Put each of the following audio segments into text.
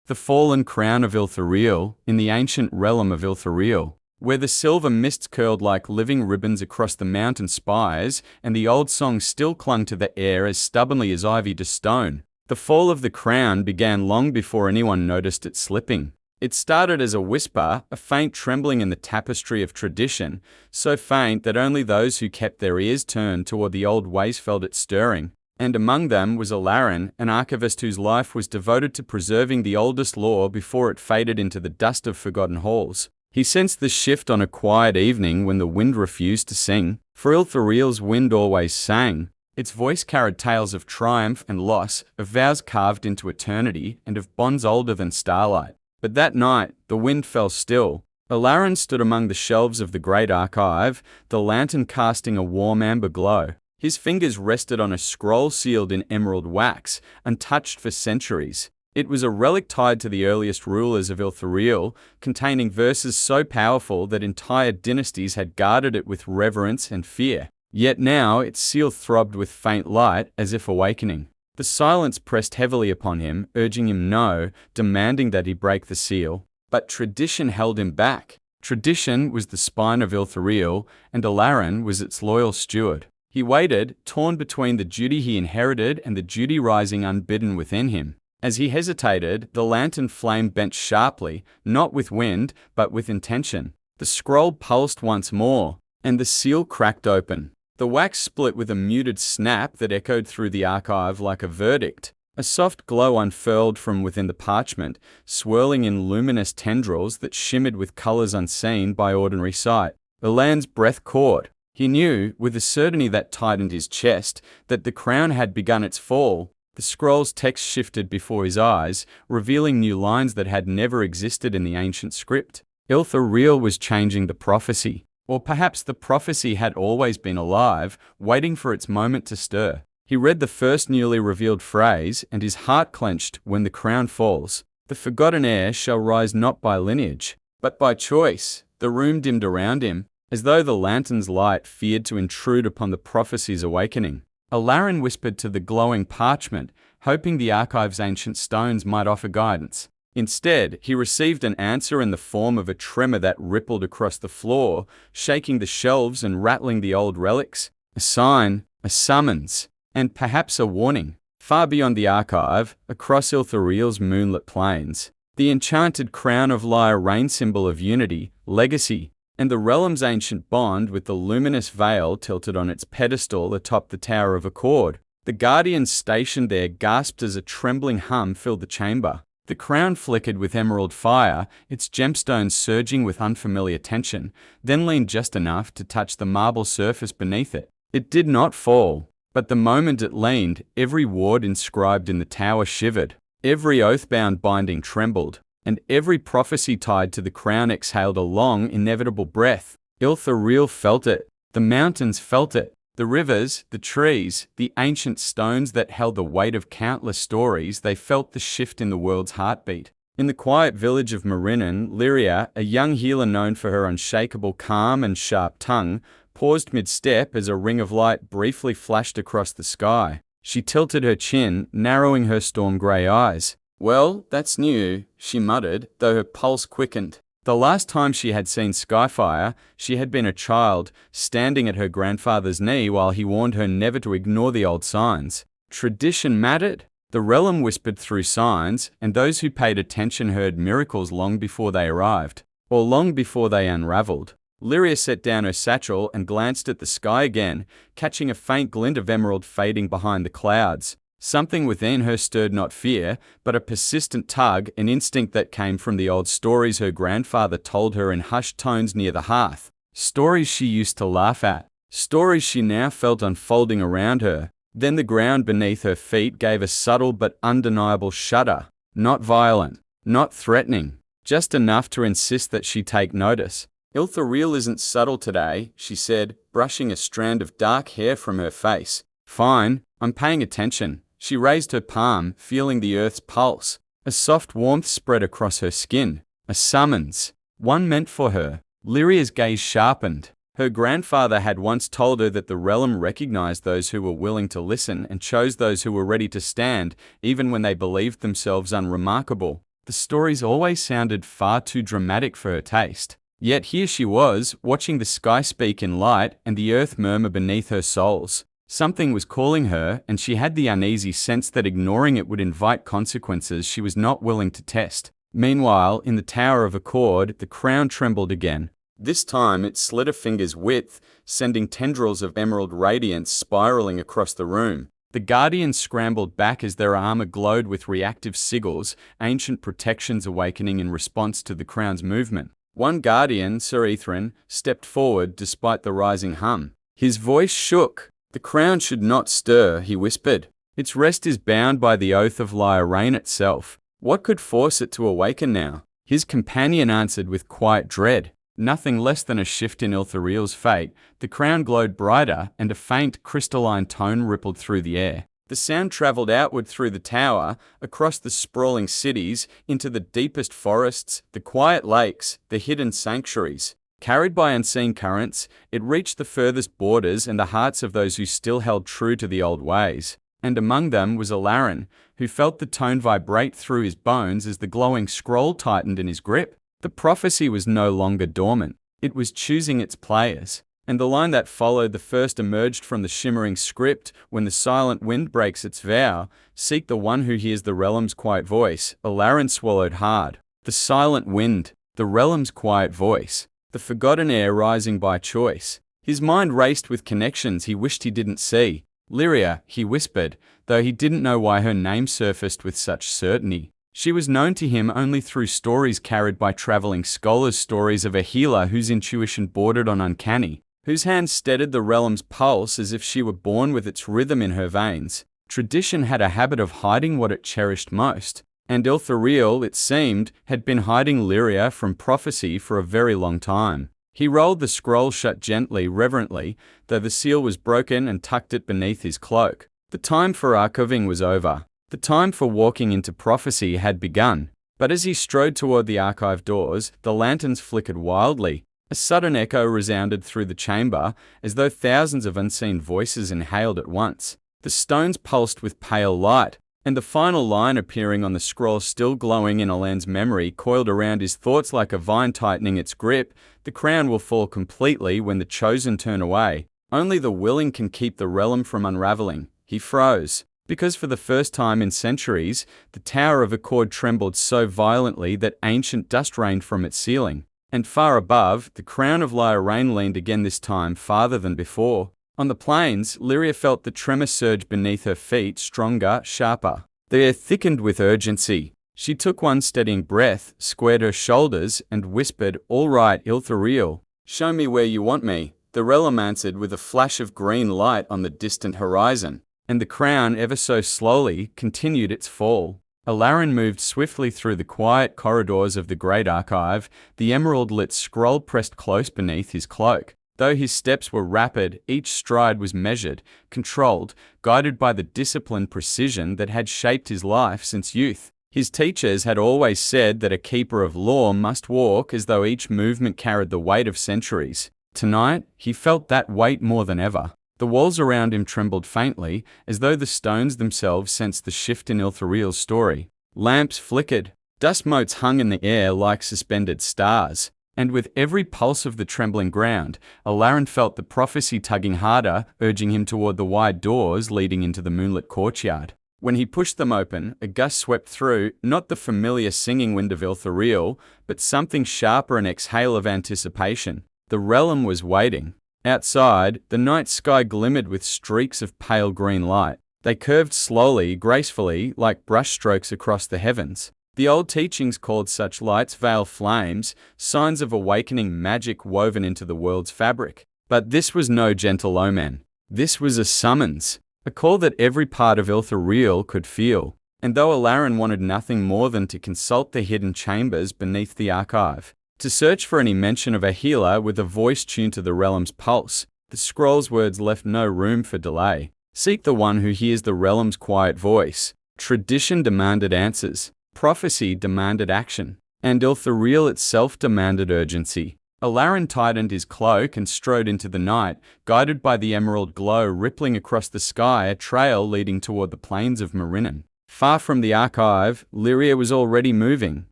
The Fallen Crown of Ilthariel, in the ancient realm of Ilthariel, where the silver mists curled like living ribbons across the mountain spires, and the old song still clung to the air as stubbornly as ivy to stone. The fall of the crown began long before anyone noticed it slipping. It started as a whisper, a faint trembling in the tapestry of tradition, so faint that only those who kept their ears turned toward the old ways felt it stirring. And among them was Alarin, an archivist whose life was devoted to preserving the oldest lore before it faded into the dust of forgotten halls. He sensed the shift on a quiet evening when the wind refused to sing, for Ilthariel's wind always sang. Its voice carried tales of triumph and loss, of vows carved into eternity, and of bonds older than starlight. But that night, the wind fell still. Alarin stood among the shelves of the great archive, the lantern casting a warm amber glow. His fingers rested on a scroll sealed in emerald wax, untouched for centuries. It was a relic tied to the earliest rulers of Ilthariel, containing verses so powerful that entire dynasties had guarded it with reverence and fear. Yet now its seal throbbed with faint light, as if awakening. The silence pressed heavily upon him, urging him no, demanding that he break the seal. But tradition held him back. Tradition was the spine of Ilthariel, and Alarin was its loyal steward. He waited, torn between the duty he inherited and the duty rising unbidden within him. As he hesitated, the lantern flame bent sharply, not with wind, but with intention. The scroll pulsed once more, and the seal cracked open. The wax split with a muted snap that echoed through the archive like a verdict. A soft glow unfurled from within the parchment, swirling in luminous tendrils that shimmered with colors unseen by ordinary sight. Alan's breath caught. He knew, with a certainty that tightened his chest, that the crown had begun its fall. The scroll's text shifted before his eyes, revealing new lines that had never existed in the ancient script. Ilthariel was changing the prophecy. Or perhaps the prophecy had always been alive, waiting for its moment to stir. He read the first newly revealed phrase, and his heart clenched. When the crown falls, the forgotten heir shall rise not by lineage, but by choice. The room dimmed around him, as though the lantern's light feared to intrude upon the prophecy's awakening. Alarin whispered to the glowing parchment, hoping the archive's ancient stones might offer guidance. Instead, he received an answer in the form of a tremor that rippled across the floor, shaking the shelves and rattling the old relics. A sign, a summons, and perhaps a warning. Far beyond the archive, across Ilthariel's moonlit plains, the enchanted crown of Lyre reigned, symbol of unity, legacy, and the realm's ancient bond with the luminous veil tilted on its pedestal atop the Tower of Accord. The guardians stationed there gasped as a trembling hum filled the chamber. The crown flickered with emerald fire, its gemstones surging with unfamiliar tension, then leaned just enough to touch the marble surface beneath it. It did not fall, but the moment it leaned, every ward inscribed in the tower shivered, every oath-bound binding trembled, and every prophecy tied to the crown exhaled a long, inevitable breath. Ilthariel felt it. The mountains felt it. The rivers, the trees, the ancient stones that held the weight of countless stories, they felt the shift in the world's heartbeat. In the quiet village of Marinan, Lyria, a young healer known for her unshakable calm and sharp tongue, paused mid-step as a ring of light briefly flashed across the sky. She tilted her chin, narrowing her storm-grey eyes. "Well, that's new," she muttered, though her pulse quickened. The last time she had seen Skyfire, she had been a child, standing at her grandfather's knee while he warned her never to ignore the old signs. Tradition mattered. The realm whispered through signs, and those who paid attention heard miracles long before they arrived, or long before they unraveled. Lyria set down her satchel and glanced at the sky again, catching a faint glint of emerald fading behind the clouds. Something within her stirred not fear, but a persistent tug, an instinct that came from the old stories her grandfather told her in hushed tones near the hearth. Stories she used to laugh at. Stories she now felt unfolding around her. Then the ground beneath her feet gave a subtle but undeniable shudder. Not violent, not threatening, just enough to insist that she take notice. "Ilthariel isn't subtle today," she said, brushing a strand of dark hair from her face. "Fine, I'm paying attention." She raised her palm, feeling the earth's pulse. A soft warmth spread across her skin. A summons. One meant for her. Lyria's gaze sharpened. Her grandfather had once told her that the realm recognized those who were willing to listen and chose those who were ready to stand, even when they believed themselves unremarkable. The stories always sounded far too dramatic for her taste. Yet here she was, watching the sky speak in light and the earth murmur beneath her soles. Something was calling her, and she had the uneasy sense that ignoring it would invite consequences she was not willing to test. Meanwhile, in the Tower of Accord, the crown trembled again. This time it slid a finger's width, sending tendrils of emerald radiance spiraling across the room. The guardians scrambled back as their armor glowed with reactive sigils, ancient protections awakening in response to the crown's movement. One guardian, Sir Ethrin, stepped forward despite the rising hum. His voice shook. "The crown should not stir," he whispered. "Its rest is bound by the oath of Lyrain itself. What could force it to awaken now?" His companion answered with quiet dread. "Nothing less than a shift in Ilthariel's fate." The crown glowed brighter, and a faint, crystalline tone rippled through the air. The sound travelled outward through the tower, across the sprawling cities, into the deepest forests, the quiet lakes, the hidden sanctuaries. Carried by unseen currents, it reached the furthest borders and the hearts of those who still held true to the old ways. And among them was Alarin, who felt the tone vibrate through his bones as the glowing scroll tightened in his grip. The prophecy was no longer dormant. It was choosing its players. And the line that followed the first emerged from the shimmering script: "When the silent wind breaks its vow, seek the one who hears the realm's quiet voice." Alarin swallowed hard. The silent wind, the realm's quiet voice, the forgotten air rising by choice. His mind raced with connections he wished he didn't see. "Lyria," he whispered, though he didn't know why her name surfaced with such certainty. She was known to him only through stories carried by traveling scholars, stories of a healer whose intuition bordered on uncanny, whose hand steadied the realm's pulse as if she were born with its rhythm in her veins. Tradition had a habit of hiding what it cherished most, and Ilthariel, it seemed, had been hiding Lyria from prophecy for a very long time. He rolled the scroll shut gently, reverently, though the seal was broken, and tucked it beneath his cloak. The time for archiving was over. The time for walking into prophecy had begun. But as he strode toward the archive doors, the lanterns flickered wildly. A sudden echo resounded through the chamber, as though thousands of unseen voices inhaled at once. The stones pulsed with pale light, and the final line appearing on the scroll, still glowing in Alan's memory, coiled around his thoughts like a vine tightening its grip. "The crown will fall completely when the chosen turn away. Only the willing can keep the realm from unraveling." He froze, because for the first time in centuries, the Tower of Accord trembled so violently that ancient dust rained from its ceiling. And far above, the crown of Lyrain leaned again, this time farther than before. On the plains, Lyria felt the tremor surge beneath her feet, stronger, sharper. The air thickened with urgency. She took one steadying breath, squared her shoulders, and whispered, "All right, Ilthariel, show me where you want me." The realm answered with a flash of green light on the distant horizon, and the crown, ever so slowly, continued its fall. Alarin moved swiftly through the quiet corridors of the great archive, the emerald-lit scroll pressed close beneath his cloak. Though his steps were rapid, each stride was measured, controlled, guided by the disciplined precision that had shaped his life since youth. His teachers had always said that a keeper of law must walk as though each movement carried the weight of centuries. Tonight, he felt that weight more than ever. The walls around him trembled faintly, as though the stones themselves sensed the shift in Ilthariel's story. Lamps flickered, dust motes hung in the air like suspended stars, and with every pulse of the trembling ground, Alarin felt the prophecy tugging harder, urging him toward the wide doors leading into the moonlit courtyard. When he pushed them open, a gust swept through, not the familiar singing wind of Ilthariel, but something sharper, an exhale of anticipation. The realm was waiting. Outside, the night sky glimmered with streaks of pale green light. They curved slowly, gracefully, like brushstrokes across the heavens. The old teachings called such lights veil flames, signs of awakening magic woven into the world's fabric. But this was no gentle omen. This was a summons, a call that every part of Ilthariel could feel. And though Alarin wanted nothing more than to consult the hidden chambers beneath the archive, to search for any mention of a healer with a voice tuned to the realm's pulse, the scroll's words left no room for delay. Seek the one who hears the realm's quiet voice. Tradition demanded answers. Prophecy demanded action. And Ilthariel itself demanded urgency. Alarin tightened his cloak and strode into the night, guided by the emerald glow rippling across the sky, a trail leading toward the plains of Marinan. Far from the archive, Lyria was already moving.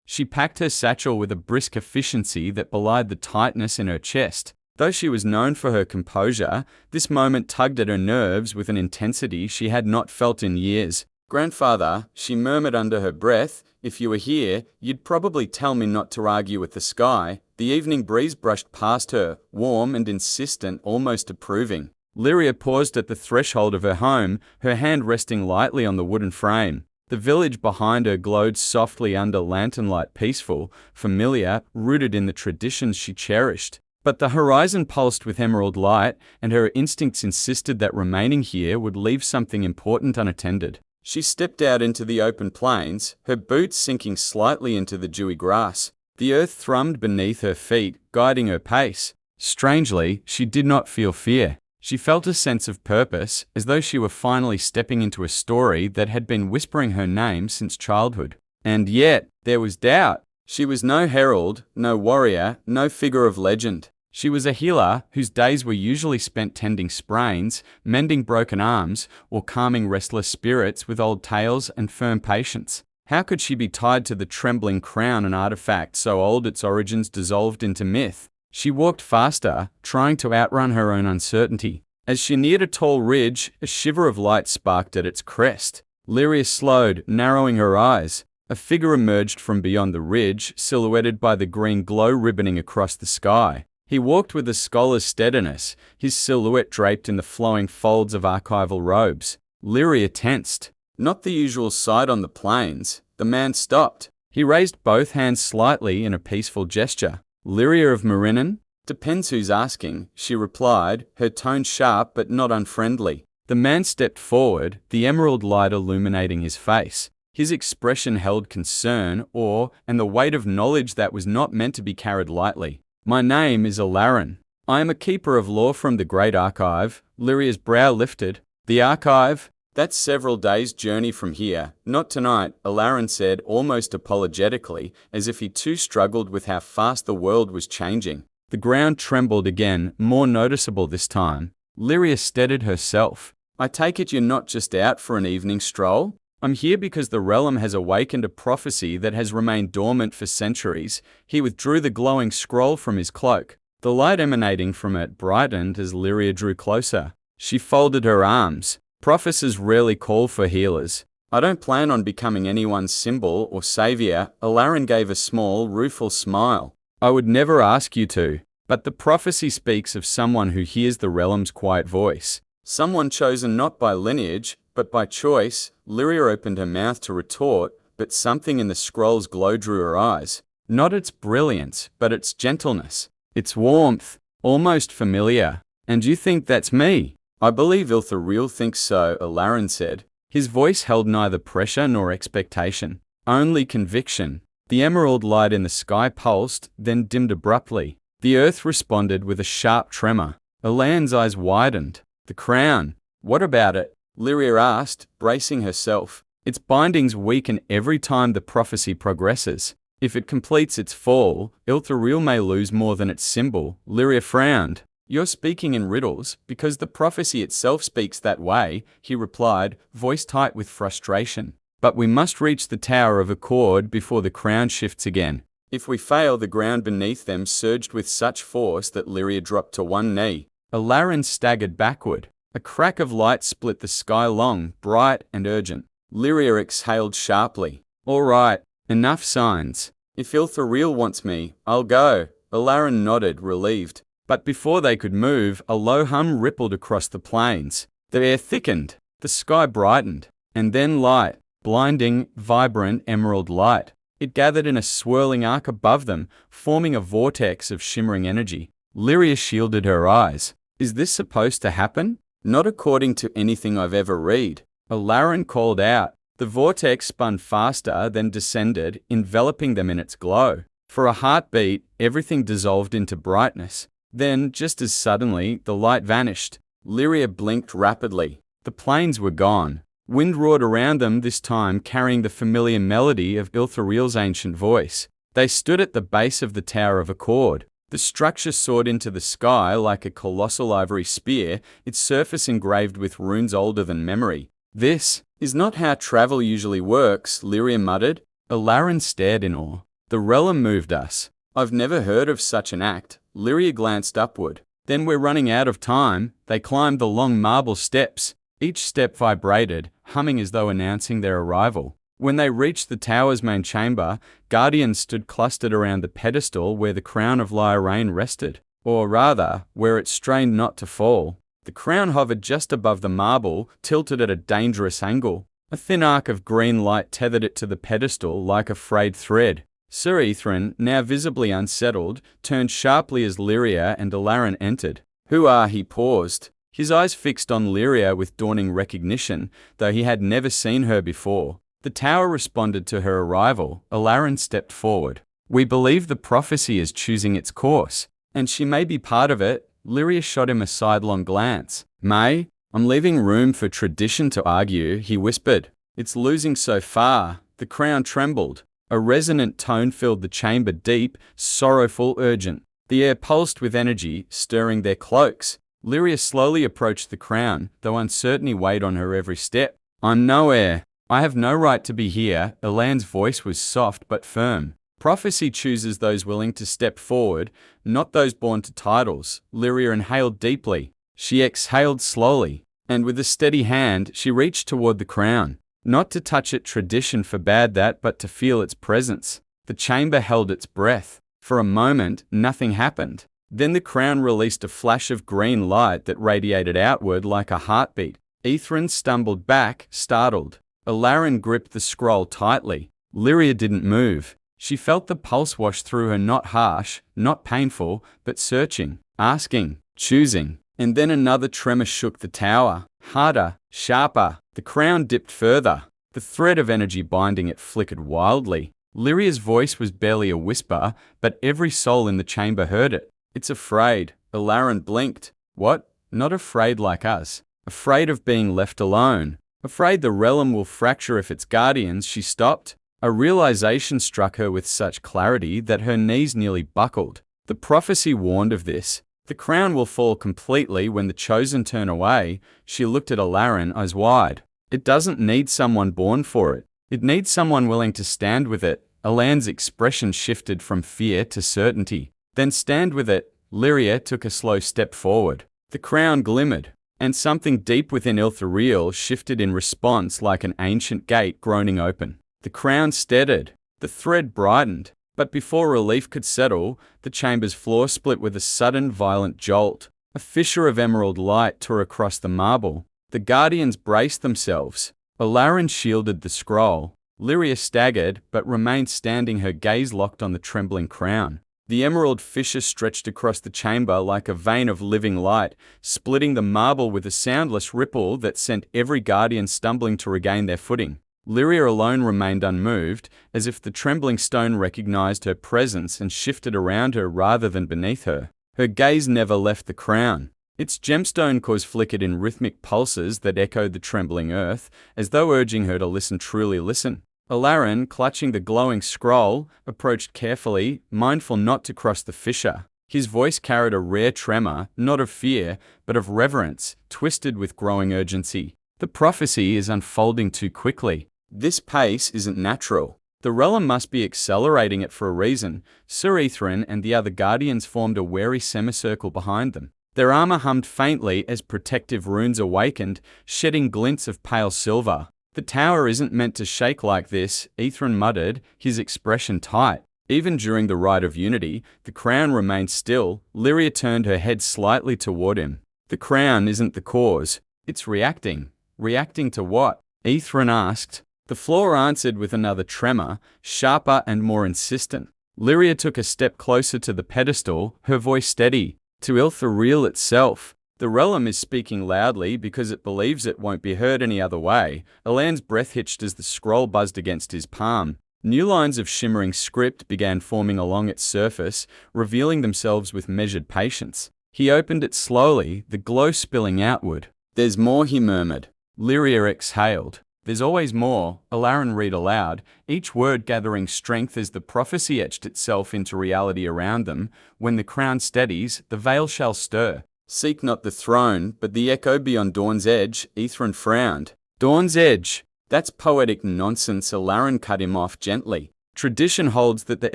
She packed her satchel with a brisk efficiency that belied the tightness in her chest. Though she was known for her composure, this moment tugged at her nerves with an intensity she had not felt in years. "Grandfather," she murmured under her breath, "if you were here, you'd probably tell me not to argue with the sky." The evening breeze brushed past her, warm and insistent, almost approving. Lyria paused at the threshold of her home, her hand resting lightly on the wooden frame. The village behind her glowed softly under lantern light, peaceful, familiar, rooted in the traditions she cherished. But the horizon pulsed with emerald light, and her instincts insisted that remaining here would leave something important unattended. She stepped out into the open plains, her boots sinking slightly into the dewy grass. The earth thrummed beneath her feet, guiding her pace. Strangely, she did not feel fear. She felt a sense of purpose, as though she were finally stepping into a story that had been whispering her name since childhood. And yet, there was doubt. She was no herald, no warrior, no figure of legend. She was a healer whose days were usually spent tending sprains, mending broken arms, or calming restless spirits with old tales and firm patience. How could she be tied to the trembling crown, an artifact so old its origins dissolved into myth? She walked faster, trying to outrun her own uncertainty. As she neared a tall ridge, a shiver of light sparked at its crest. Lyria slowed, narrowing her eyes. A figure emerged from beyond the ridge, silhouetted by the green glow ribboning across the sky. He walked with a scholar's steadiness, his silhouette draped in the flowing folds of archival robes. Lyria tensed. Not the usual sight on the plains. The man stopped. He raised both hands slightly in a peaceful gesture. "Lyria of Marinan?" "Depends who's asking," she replied, her tone sharp but not unfriendly. The man stepped forward, the emerald light illuminating his face. His expression held concern, awe, and the weight of knowledge that was not meant to be carried lightly. "My name is Alarin. I am a keeper of lore from the Great Archive." Lyria's brow lifted. "The Archive? That's several days' journey from here." "Not tonight," Alarin said, almost apologetically, as if he too struggled with how fast the world was changing. The ground trembled again, more noticeable this time. Lyria steadied herself. "I take it you're not just out for an evening stroll?" "I'm here because the realm has awakened a prophecy that has remained dormant for centuries." He withdrew the glowing scroll from his cloak. The light emanating from it brightened as Lyria drew closer. She folded her arms. "Prophecies rarely call for healers. I don't plan on becoming anyone's symbol or savior." Alarin gave a small, rueful smile. "I would never ask you to. But the prophecy speaks of someone who hears the realm's quiet voice. Someone chosen not by lineage, but by choice." Lyria opened her mouth to retort, but something in the scroll's glow drew her eyes. Not its brilliance, but its gentleness. Its warmth. Almost familiar. "And you think that's me?" "I believe Ilthariel thinks so," Alarin said. His voice held neither pressure nor expectation, only conviction. The emerald light in the sky pulsed, then dimmed abruptly. The earth responded with a sharp tremor. Alarin's eyes widened. "The crown. What about it?" Lyria asked, bracing herself. "Its bindings weaken every time the prophecy progresses. If it completes its fall, Ilthariel may lose more than its symbol." Lyria frowned. "You're speaking in riddles, because the prophecy itself speaks that way," he replied, voice tight with frustration. "But we must reach the Tower of Accord before the crown shifts again." If we fail, the ground beneath them surged with such force that Lyria dropped to one knee. Alarin staggered backward. A crack of light split the sky, long, bright, and urgent. Lyria exhaled sharply. "All right, enough signs. If Ilthariel wants me, I'll go." Alarin nodded, relieved. But before they could move, a low hum rippled across the plains. The air thickened, the sky brightened, and then light, blinding, vibrant emerald light. It gathered in a swirling arc above them, forming a vortex of shimmering energy. Lyria shielded her eyes. "Is this supposed to happen?" "Not according to anything I've ever read." Alarin called out. The vortex spun faster, then descended, enveloping them in its glow. For a heartbeat, everything dissolved into brightness. Then, just as suddenly, the light vanished. Lyria blinked rapidly. The plains were gone. Wind roared around them, this time carrying the familiar melody of Ilthariel's ancient voice. They stood at the base of the Tower of Accord. The structure soared into the sky like a colossal ivory spear, its surface engraved with runes older than memory. "This," Is not how travel usually works, Lyria muttered. Alarin stared in awe. The realm moved us. I've never heard of such an act. Lyria glanced upward. Then we're running out of time. They climbed the long marble steps. Each step vibrated, humming as though announcing their arrival. When they reached the tower's main chamber, guardians stood clustered around the pedestal where the crown of Ilthariel rested. Or rather, where it strained not to fall. The crown hovered just above the marble, tilted at a dangerous angle. A thin arc of green light tethered it to the pedestal like a frayed thread. Sir Ithran, now visibly unsettled, turned sharply as Lyria and Alarin entered. Who are? He paused, his eyes fixed on Lyria with dawning recognition, though he had never seen her before. The tower responded to her arrival. Alarin stepped forward. We believe the prophecy is choosing its course, and she may be part of it. Lyria shot him a sidelong glance. May? I'm leaving room for tradition to argue, he whispered. It's losing so far. The crown trembled. A resonant tone filled the chamber, deep, sorrowful, urgent. The air pulsed with energy, stirring their cloaks. Lyria slowly approached the crown, though uncertainty weighed on her every step. I'm no heir. I have no right to be here. Elan's voice was soft but firm. Prophecy chooses those willing to step forward, not those born to titles. Lyria inhaled deeply. She exhaled slowly, and with a steady hand, she reached toward the crown. Not to touch it, tradition forbade that, but to feel its presence. The chamber held its breath. For a moment, nothing happened. Then the crown released a flash of green light that radiated outward like a heartbeat. Ithran stumbled back, startled. Alarin gripped the scroll tightly. Lyria didn't move. She felt the pulse wash through her, not harsh, not painful, but searching, asking, choosing. And then another tremor shook the tower. Harder, sharper. The crown dipped further. The thread of energy binding it flickered wildly. Lyria's voice was barely a whisper, but every soul in the chamber heard it. It's afraid. Alarin blinked. What? Not afraid like us. Afraid of being left alone. Afraid the realm will fracture if its guardians. She stopped. A realization struck her with such clarity that her knees nearly buckled. The prophecy warned of this. The crown will fall completely when the chosen turn away. She looked at Alarin, eyes wide. It doesn't need someone born for it. It needs someone willing to stand with it. Alan's expression shifted from fear to certainty. Then stand with it. Lyria took a slow step forward. The crown glimmered, and something deep within Ilthariel shifted in response like an ancient gate groaning open. The crown steadied. The thread brightened. But before relief could settle, the chamber's floor split with a sudden, violent jolt. A fissure of emerald light tore across the marble. The guardians braced themselves. Alarin shielded the scroll. Lyria staggered, but remained standing, her gaze locked on the trembling crown. The emerald fissure stretched across the chamber like a vein of living light, splitting the marble with a soundless ripple that sent every guardian stumbling to regain their footing. Lyria alone remained unmoved, as if the trembling stone recognized her presence and shifted around her rather than beneath her. Her gaze never left the crown. Its gemstone cores flickered in rhythmic pulses that echoed the trembling earth, as though urging her to listen, truly listen. Alarin, clutching the glowing scroll, approached carefully, mindful not to cross the fissure. His voice carried a rare tremor, not of fear, but of reverence, twisted with growing urgency. The prophecy is unfolding too quickly. This pace isn't natural. The realm must be accelerating it for a reason. Sir Ithran and the other guardians formed a wary semicircle behind them. Their armor hummed faintly as protective runes awakened, shedding glints of pale silver. The tower isn't meant to shake like this, Ithran muttered, his expression tight. Even during the rite of unity, the crown remained still. Lyria turned her head slightly toward him. The crown isn't the cause. It's reacting. Reacting to what? Ithran asked. The floor answered with another tremor, sharper and more insistent. Lyria took a step closer to the pedestal, her voice steady. To Ilthariel itself. The realm is speaking loudly because it believes it won't be heard any other way. Alan's breath hitched as the scroll buzzed against his palm. New lines of shimmering script began forming along its surface, revealing themselves with measured patience. He opened it slowly, the glow spilling outward. There's more, he murmured. Lyria exhaled. There's always more, Alarin read aloud, each word gathering strength as the prophecy etched itself into reality around them. When the crown steadies, the veil shall stir. Seek not the throne, but the echo beyond Dawn's edge. Ithran frowned. Dawn's edge. "That's poetic nonsense." Ilarion cut him off gently. "Tradition holds that the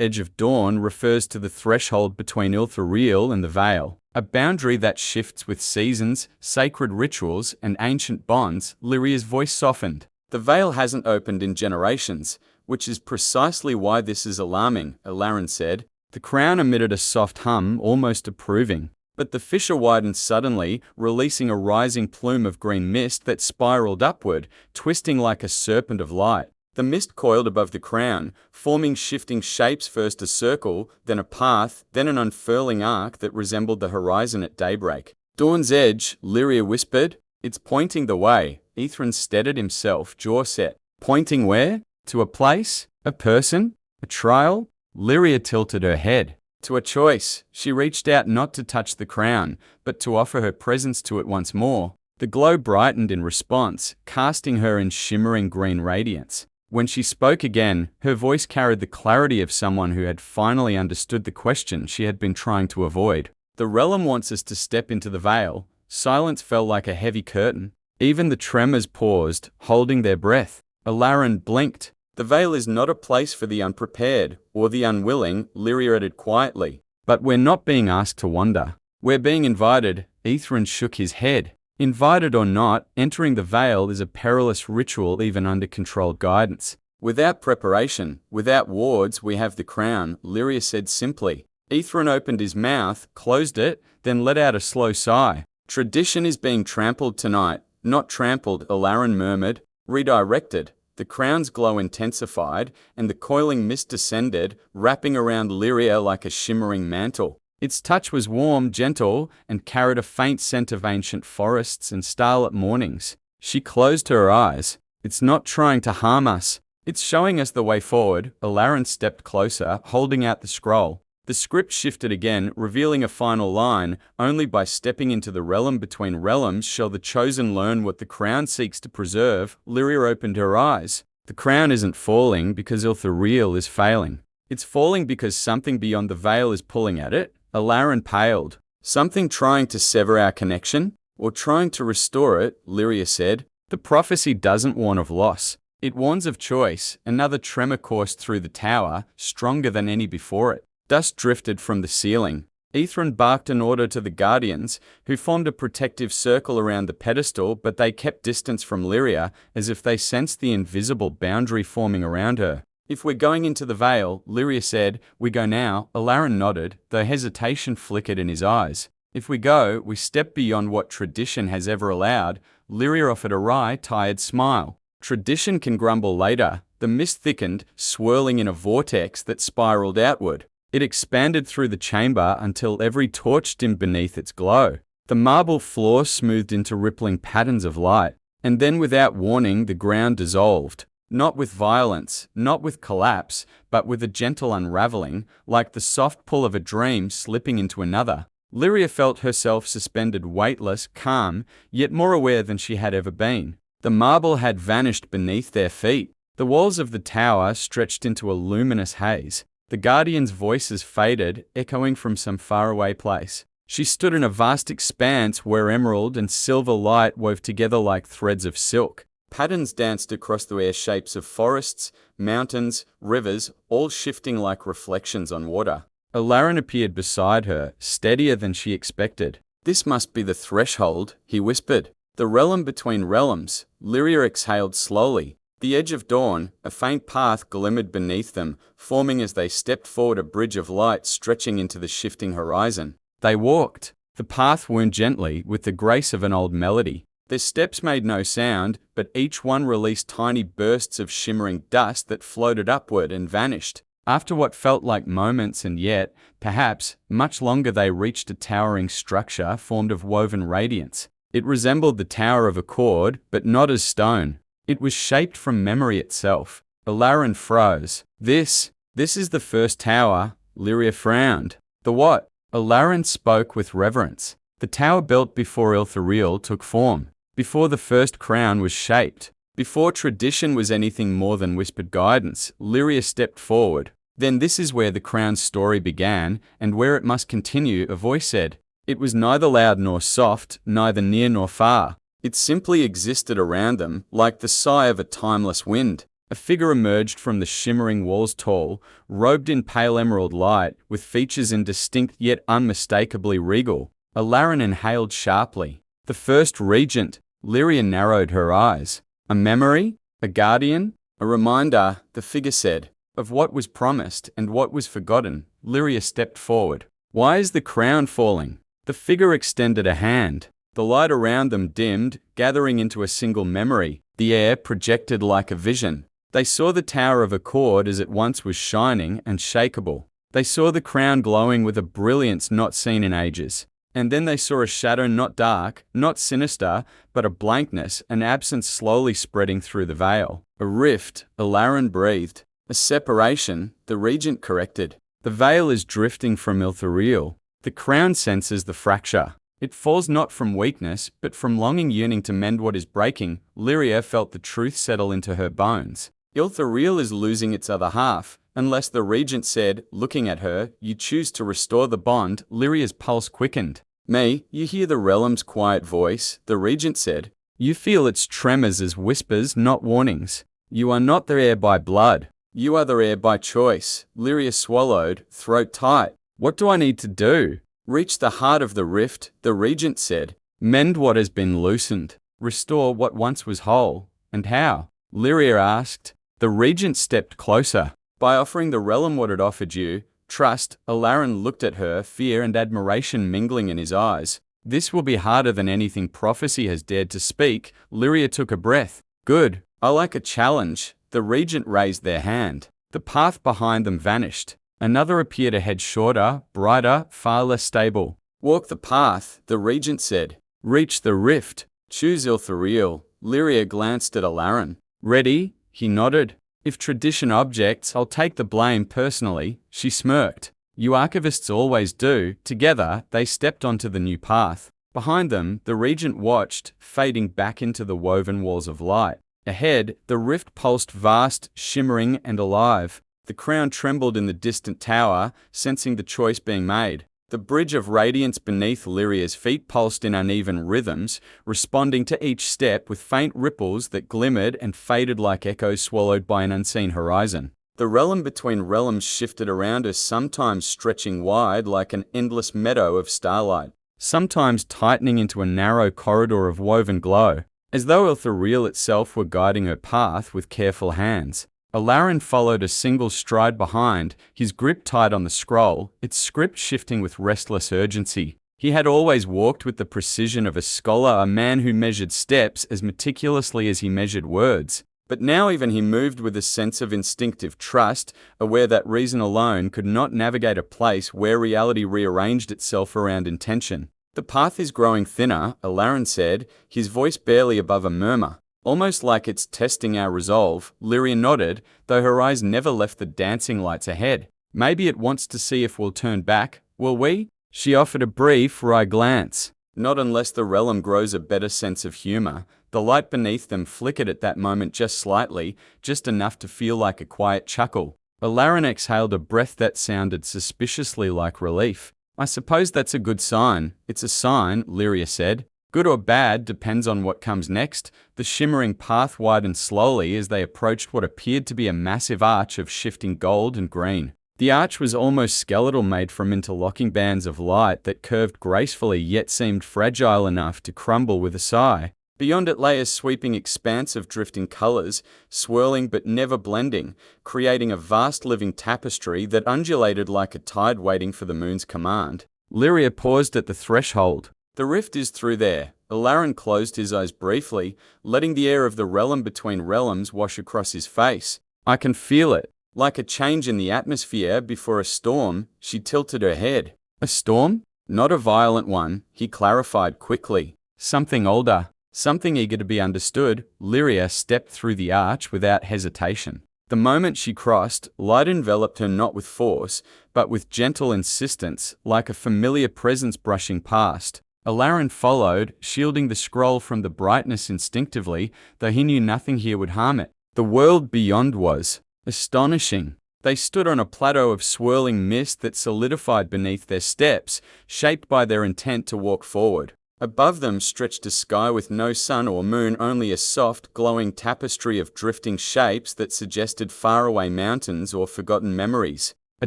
edge of dawn refers to the threshold between Ilthariel and the Veil, a boundary that shifts with seasons, sacred rituals, and ancient bonds." Lyria's voice softened. "The Veil hasn't opened in generations, which is precisely why this is alarming," Ilarion said. The crown emitted a soft hum, almost approving. But the fissure widened suddenly, releasing a rising plume of green mist that spiraled upward, twisting like a serpent of light. The mist coiled above the crown, forming shifting shapes, first a circle, then a path, then an unfurling arc that resembled the horizon at daybreak. "Dawn's edge," Lyria whispered. "It's pointing the way." Ithran steadied himself, jaw set. "Pointing where? To a place? A person? A trial?" Lyria tilted her head. "To a choice." She reached out not to touch the crown, but to offer her presence to it once more. The glow brightened in response, casting her in shimmering green radiance. When she spoke again, her voice carried the clarity of someone who had finally understood the question she had been trying to avoid. "The realm wants us to step into the veil." Silence fell like a heavy curtain. Even the tremors paused, holding their breath. Ilarion blinked. "The veil is not a place for the unprepared or the unwilling," Lyria added quietly. "But we're not being asked to wander. We're being invited." Ithran shook his head. "Invited or not, entering the veil is a perilous ritual even under controlled guidance. Without preparation, without wards, we have the crown," Lyria said simply. Ithran opened his mouth, closed it, then let out a slow sigh. "Tradition is being trampled tonight." "Not trampled," Ilarion murmured. "Redirected." The crown's glow intensified, and the coiling mist descended, wrapping around Lyria like a shimmering mantle. Its touch was warm, gentle, and carried a faint scent of ancient forests and starlit mornings. She closed her eyes. "It's not trying to harm us. It's showing us the way forward." Ilarion stepped closer, holding out the scroll. The script shifted again, revealing a final line. "Only by stepping into the realm between realms shall the chosen learn what the crown seeks to preserve." Lyria opened her eyes. "The crown isn't falling because Ilthariel is failing. It's falling because something beyond the veil is pulling at it." Ilarion paled. "Something trying to sever our connection? Or trying to restore it?" Lyria said. "The prophecy doesn't warn of loss. It warns of choice." Another tremor coursed through the tower, stronger than any before it. Dust drifted from the ceiling. Ithran barked an order to the guardians, who formed a protective circle around the pedestal, but they kept distance from Lyria, as if they sensed the invisible boundary forming around her. "If we're going into the veil," Lyria said, "we go now." Ilarion nodded, though hesitation flickered in his eyes. "If we go, we step beyond what tradition has ever allowed." Lyria offered a wry, tired smile. "Tradition can grumble later." The mist thickened, swirling in a vortex that spiraled outward. It expanded through the chamber until every torch dimmed beneath its glow. The marble floor smoothed into rippling patterns of light, and then without warning the ground dissolved. Not with violence, not with collapse, but with a gentle unraveling, like the soft pull of a dream slipping into another. Lyria felt herself suspended, weightless, calm, yet more aware than she had ever been. The marble had vanished beneath their feet. The walls of the tower stretched into a luminous haze. The guardians' voices faded, echoing from some faraway place. She stood in a vast expanse where emerald and silver light wove together like threads of silk. Patterns danced across the air, shapes of forests, mountains, rivers, all shifting like reflections on water. Ilarion appeared beside her, steadier than she expected. "This must be the threshold," he whispered. "The realm between realms." Lyria exhaled slowly. The edge of dawn, a faint path glimmered beneath them, forming as they stepped forward, a bridge of light stretching into the shifting horizon. They walked. The path wound gently, with the grace of an old melody. Their steps made no sound, but each one released tiny bursts of shimmering dust that floated upward and vanished. After what felt like moments and yet, perhaps, much longer, they reached a towering structure formed of woven radiance. It resembled the Tower of Accord, but not as stone. It was shaped from memory itself. Ilarion froze. This is the first tower." Lyria frowned. "The what?" Ilarion spoke with reverence. "The tower built before Ilthariel took form, before the first crown was shaped, before tradition was anything more than whispered guidance." Lyria stepped forward. "Then this is where the crown's story began, and where it must continue," a voice said. It was neither loud nor soft, neither near nor far. It simply existed around them, like the sigh of a timeless wind. A figure emerged from the shimmering walls, tall, robed in pale emerald light, with features indistinct yet unmistakably regal. Ilthariel inhaled sharply. The first regent. Lyria narrowed her eyes. A memory? A guardian? A reminder, the figure said, of what was promised and what was forgotten. Lyria stepped forward. Why is the crown falling? The figure extended a hand. The light around them dimmed, gathering into a single memory. The air projected like a vision. They saw the Tower of Accord as it once was shining and shakable. They saw the crown glowing with a brilliance not seen in ages. And then they saw a shadow not dark, not sinister, but a blankness, an absence slowly spreading through the veil. A rift, Ilthariel breathed. A separation, the regent corrected. The veil is drifting from Ilthariel. The crown senses the fracture. It falls not from weakness, but from longing yearning to mend what is breaking. Lyria felt the truth settle into her bones. Ilthariel is losing its other half, unless the regent said, looking at her, you choose to restore the bond. Lyria's pulse quickened. Me, you hear the realm's quiet voice, the regent said. You feel its tremors as whispers, not warnings. You are not the heir by blood. You are the heir by choice. Lyria swallowed, throat tight. What do I need to do? Reach the heart of the rift, the regent said. Mend what has been loosened. Restore what once was whole. And how? Lyria asked. The regent stepped closer. By offering the realm what it offered you, trust. Ilthariel looked at her, fear and admiration mingling in his eyes. This will be harder than anything prophecy has dared to speak. Lyria took a breath. Good. I like a challenge. The regent raised their hand. The path behind them vanished. Another appeared ahead, shorter, brighter, far less stable. Walk the path, the regent said. Reach the rift. Choose Ilthariel. Lyria glanced at Ilthariel. Ready? He nodded. If tradition objects, I'll take the blame personally. She smirked. You archivists always do. Together, they stepped onto the new path. Behind them, the regent watched, fading back into the woven walls of light. Ahead, the rift pulsed vast, shimmering and alive. The crown trembled in the distant tower, sensing the choice being made. The bridge of radiance beneath Lyria's feet pulsed in uneven rhythms, responding to each step with faint ripples that glimmered and faded like echoes swallowed by an unseen horizon. The realm between realms shifted around us, sometimes stretching wide like an endless meadow of starlight, sometimes tightening into a narrow corridor of woven glow, as though Ilthariel itself were guiding her path with careful hands. Ilthariel followed a single stride behind, his grip tight on the scroll, its script shifting with restless urgency. He had always walked with the precision of a scholar, a man who measured steps as meticulously as he measured words. But now even he moved with a sense of instinctive trust, aware that reason alone could not navigate a place where reality rearranged itself around intention. The path is growing thinner, Ilthariel said, his voice barely above a murmur. Almost like it's testing our resolve. Lyria nodded, though her eyes never left the dancing lights ahead. Maybe it wants to see if we'll turn back. Will we? She offered a brief, wry glance. Not unless the realm grows a better sense of humor. The light beneath them flickered at that moment just slightly, just enough to feel like a quiet chuckle. Ilthariel exhaled a breath that sounded suspiciously like relief. I suppose that's a good sign. It's a sign, Lyria said. Good or bad depends on what comes next. The shimmering path widened slowly as they approached what appeared to be a massive arch of shifting gold and green. The arch was almost skeletal, made from interlocking bands of light that curved gracefully yet seemed fragile enough to crumble with a sigh. Beyond it lay a sweeping expanse of drifting colors, swirling but never blending, creating a vast living tapestry that undulated like a tide waiting for the moon's command. Lyria paused at the threshold. The rift is through there. Ilthariel closed his eyes briefly, letting the air of the realm between realms wash across his face. I can feel it. Like a change in the atmosphere before a storm. She tilted her head. A storm? Not a violent one, he clarified quickly. Something older. Something eager to be understood. Lyria stepped through the arch without hesitation. The moment she crossed, light enveloped her not with force, but with gentle insistence, like a familiar presence brushing past. Ilthariel followed, shielding the scroll from the brightness instinctively, though he knew nothing here would harm it. The world beyond was astonishing. They stood on a plateau of swirling mist that solidified beneath their steps, shaped by their intent to walk forward. Above them stretched a sky with no sun or moon, only a soft, glowing tapestry of drifting shapes that suggested faraway mountains or forgotten memories. A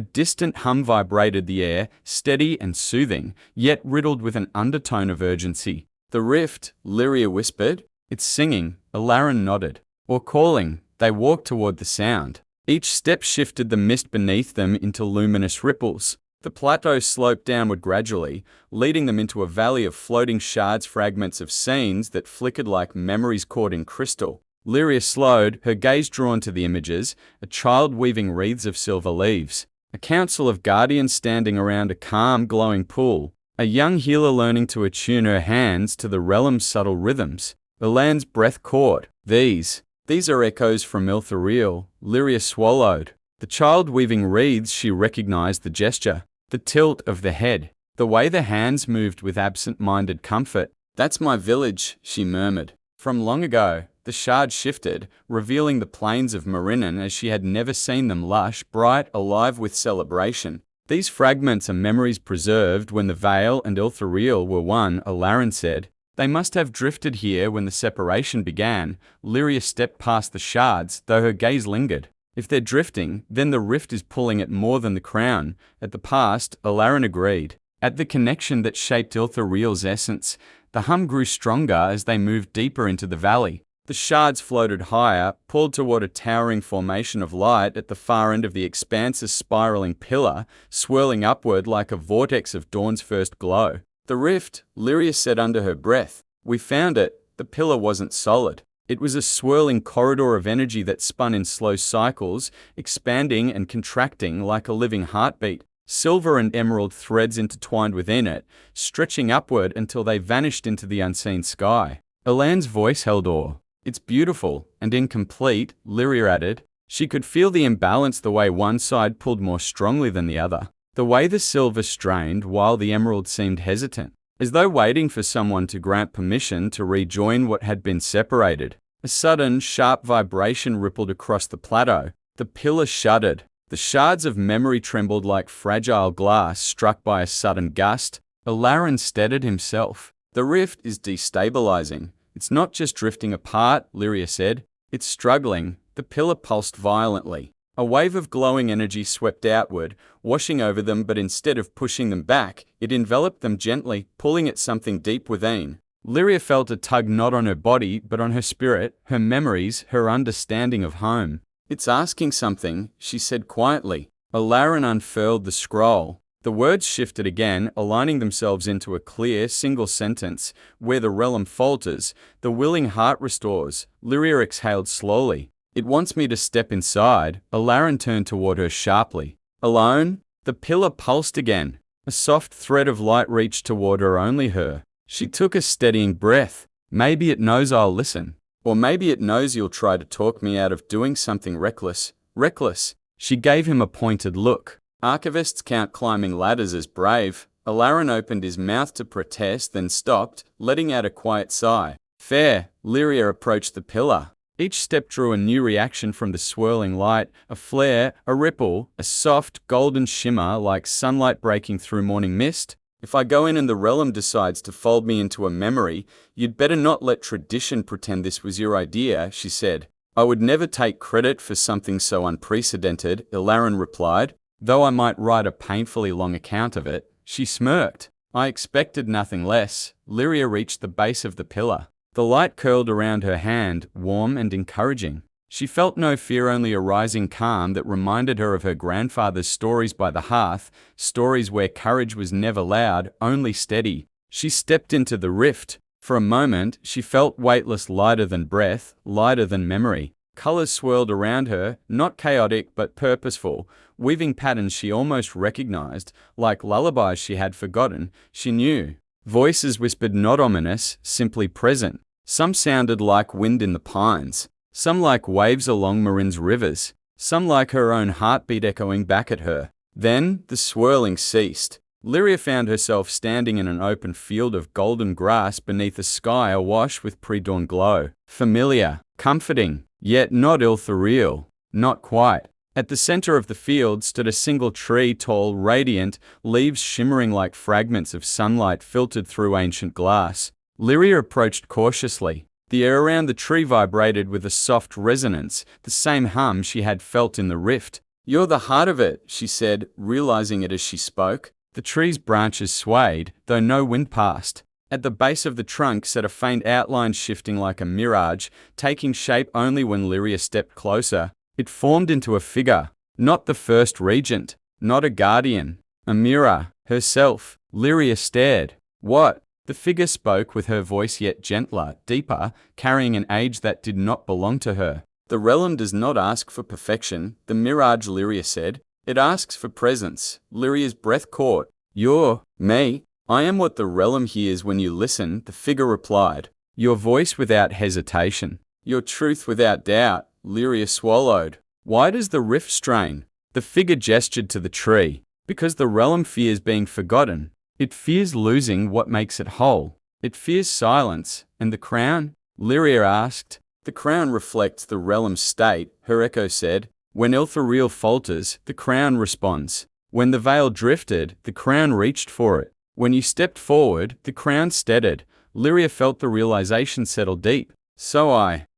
distant hum vibrated the air, steady and soothing, yet riddled with an undertone of urgency. "The rift," Lyria whispered. "It's singing," Alarin nodded. "Or calling." They walked toward the sound. Each step shifted the mist beneath them into luminous ripples. The plateau sloped downward gradually, leading them into a valley of floating shards, fragments of scenes that flickered like memories caught in crystal. Lyria slowed, her gaze drawn to the images, a child weaving wreaths of silver leaves, a council of guardians standing around a calm, glowing pool, a young healer learning to attune her hands to the realm's subtle rhythms. Elan's breath caught. These are echoes from Ilthariel, Lyria swallowed. The child weaving wreaths, she recognized the gesture. The tilt of the head, the way the hands moved with absent-minded comfort. "That's my village," she murmured. From long ago, the shard shifted, revealing the plains of Marinan as she had never seen them, lush, bright, alive with celebration. "These fragments are memories preserved when the Vale and Ilthariel were one," Alarin said. "They must have drifted here when the separation began." Lyria stepped past the shards, though her gaze lingered. "If they're drifting, then the rift is pulling at more than the crown." At the past, Alarin agreed. At the connection that shaped Ilthariel's essence. The hum grew stronger as they moved deeper into the valley. The shards floated higher, pulled toward a towering formation of light at the far end of the expanse, a spiraling pillar, swirling upward like a vortex of dawn's first glow. "The rift," Lyria said under her breath. "We found it." The pillar wasn't solid. It was a swirling corridor of energy that spun in slow cycles, expanding and contracting like a living heartbeat. Silver and emerald threads intertwined within it, stretching upward until they vanished into the unseen sky. Elan's voice held awe. "It's beautiful and incomplete," Lyria added. She could feel the imbalance, the way one side pulled more strongly than the other. The way the silver strained while the emerald seemed hesitant, as though waiting for someone to grant permission to rejoin what had been separated. A sudden, sharp vibration rippled across the plateau. The pillar shuddered. The shards of memory trembled like fragile glass struck by a sudden gust. Alarin steadied himself. "The rift is destabilizing. It's not just drifting apart," Lyria said. "It's struggling." The pillar pulsed violently. A wave of glowing energy swept outward, washing over them, but instead of pushing them back, it enveloped them gently, pulling at something deep within. Lyria felt a tug not on her body, but on her spirit, her memories, her understanding of home. "It's asking something," she said quietly. Alarin unfurled the scroll. The words shifted again, aligning themselves into a clear, single sentence. "Where the realm falters, the willing heart restores." Lyria exhaled slowly. "It wants me to step inside." Alarin turned toward her sharply. "Alone?" The pillar pulsed again. A soft thread of light reached toward her, only her. She took a steadying breath. "Maybe it knows I'll listen. Or maybe it knows you'll try to talk me out of doing something reckless." "Reckless?" She gave him a pointed look. "Archivists count climbing ladders as brave." Alarin opened his mouth to protest, then stopped, letting out a quiet sigh. "Fair." Lyria approached the pillar. Each step drew a new reaction from the swirling light, a flare, a ripple, a soft, golden shimmer like sunlight breaking through morning mist. "If I go in and the realm decides to fold me into a memory, you'd better not let tradition pretend this was your idea," she said. "I would never take credit for something so unprecedented," Alarin replied, "though I might write a painfully long account of it." She smirked. "I expected nothing less." Lyria reached the base of the pillar. The light curled around her hand, warm and encouraging. She felt no fear, only a rising calm that reminded her of her grandfather's stories by the hearth, stories where courage was never loud, only steady. She stepped into the rift. For a moment, she felt weightless, lighter than breath, lighter than memory. Colors swirled around her, not chaotic but purposeful, weaving patterns she almost recognized, like lullabies she had forgotten. She knew. Voices whispered, not ominous, simply present. Some sounded like wind in the pines, some like waves along Marin's rivers, some like her own heartbeat echoing back at her. Then the swirling ceased. Lyria found herself standing in an open field of golden grass beneath a sky awash with pre-dawn glow. Familiar, comforting, yet not Ilthariel. Not quite. At the center of the field stood a single tree, tall, radiant, leaves shimmering like fragments of sunlight filtered through ancient glass. Lyria approached cautiously. The air around the tree vibrated with a soft resonance, the same hum she had felt in the rift. "You're the heart of it," she said, realizing it as she spoke. The tree's branches swayed, though no wind passed. At the base of the trunk sat a faint outline shifting like a mirage, taking shape only when Lyria stepped closer. It formed into a figure, not the first regent, not a guardian, a mirror, herself. Lyria stared. "What?" The figure spoke with her voice yet gentler, deeper, carrying an age that did not belong to her. "The realm does not ask for perfection," the mirage, Lyria said. "It asks for presence." Lyria's breath caught. "You're me. I am what the realm hears when you listen," the figure replied. "Your voice without hesitation. Your truth without doubt." Lyria swallowed. "Why does the rift strain?" The figure gestured to the tree. "Because the realm fears being forgotten. It fears losing what makes it whole. It fears silence." "And the crown?" Lyria asked. "The crown reflects the realm's state," her echo said. "When Ilthariel falters, the crown responds. When the veil drifted, the crown reached for it. When you stepped forward, the crown steadied." Lyria felt the realization settle deep.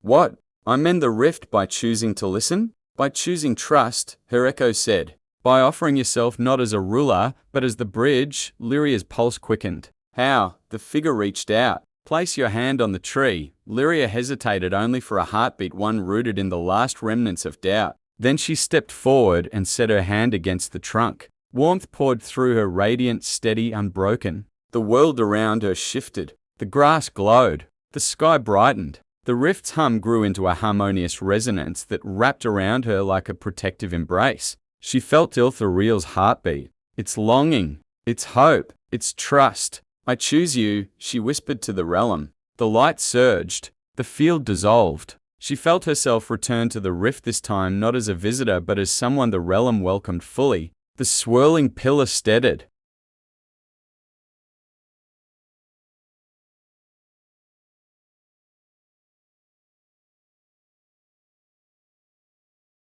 What? I mend the rift by choosing to listen? By choosing trust," her echo said. "By offering yourself not as a ruler, but as the bridge." Lyria's pulse quickened. "How?" The figure reached out. "Place your hand on the tree." Lyria hesitated only for a heartbeat, one rooted in the last remnants of doubt. Then she stepped forward and set her hand against the trunk. Warmth poured through her, radiant, steady, unbroken. The world around her shifted. The grass glowed. The sky brightened. The rift's hum grew into a harmonious resonance that wrapped around her like a protective embrace. She felt Ilthariel's heartbeat, its longing, its hope, its trust. "I choose you," she whispered to the realm. The light surged. The field dissolved. She felt herself return to the rift, this time not as a visitor but as someone the realm welcomed fully. The swirling pillar steadied.